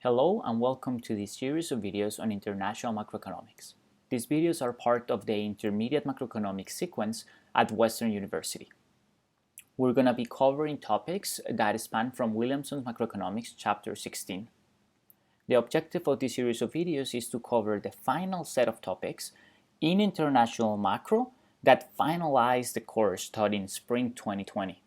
Hello and welcome to this series of videos on international macroeconomics. These videos are part of the intermediate macroeconomics sequence at Western University. We're going to be covering topics that span from Williamson's Macroeconomics Chapter 16. The objective of this series of videos is to cover the final set of topics in international macro that finalize the course taught in spring 2020.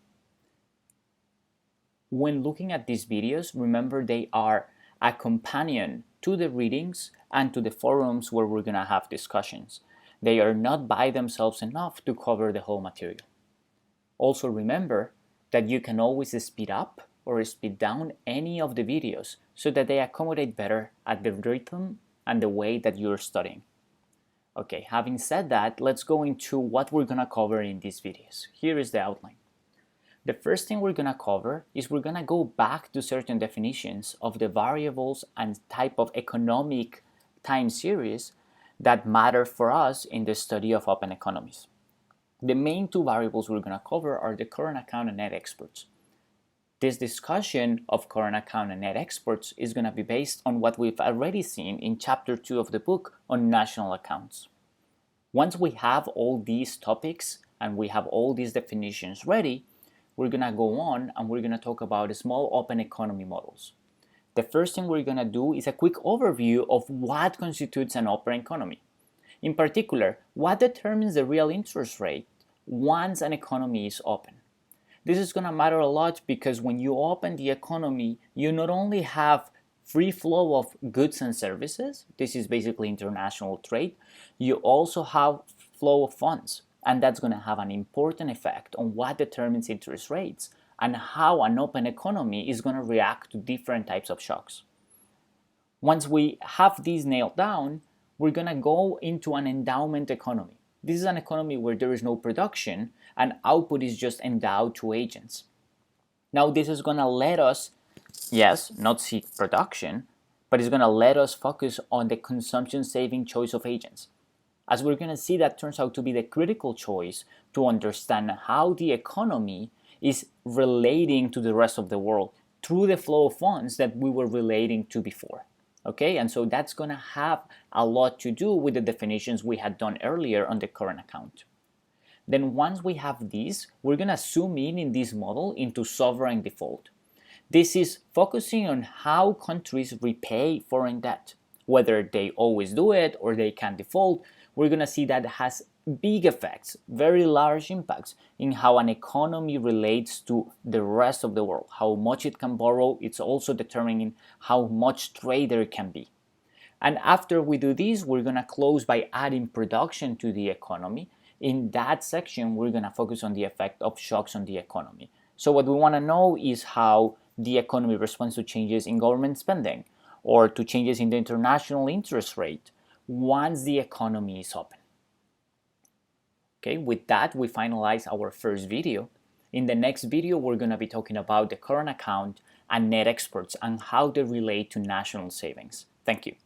When looking at these videos, remember they are a companion to the readings and to the forums where we're going to have discussions. They are not by themselves enough to cover the whole material. Also remember that you can always speed up or speed down any of the videos so that they accommodate better at the rhythm and the way that you're studying. Okay, having said that, let's go into what we're going to cover in these videos. Here is the outline. The first thing we're going to cover is we're going to go back to certain definitions of the variables and type of economic time series that matter for us in the study of open economies. The main two variables we're going to cover are the current account and net exports. This discussion of current account and net exports is going to be based on what we've already seen in Chapter 2 of the book on national accounts. Once we have all these topics and we have all these definitions ready, we're going to go on and we're going to talk about small open economy models. The first thing we're going to do is a quick overview of what constitutes an open economy. In particular, what determines the real interest rate once an economy is open. This is going to matter a lot because when you open the economy, you not only have free flow of goods and services, this is basically international trade, you also have flow of funds. And that's going to have an important effect on what determines interest rates and how an open economy is going to react to different types of shocks. Once we have these nailed down, we're going to go into an endowment economy. This is an economy where there is no production and output is just endowed to agents. Now this is going to let us, yes, not see production, but it's going to let us focus on the consumption saving choice of agents. As we're going to see, that turns out to be the critical choice to understand how the economy is relating to the rest of the world through the flow of funds that we were relating to before. Okay, and so that's going to have a lot to do with the definitions we had done earlier on the current account. Then once we have these, we're going to zoom in this model into sovereign default. This is focusing on how countries repay foreign debt. Whether they always do it or they can default, we're going to see that it has big effects, very large impacts in how an economy relates to the rest of the world. How much it can borrow, it's also determining how much trade there can be. And after we do this, we're going to close by adding production to the economy. In that section, we're going to focus on the effect of shocks on the economy. So what we want to know is how the economy responds to changes in government spending or to changes in the international interest rate once the economy is open. Okay, with that, we finalize our first video. In the next video, we're going to be talking about the current account and net exports and how they relate to national savings. Thank you.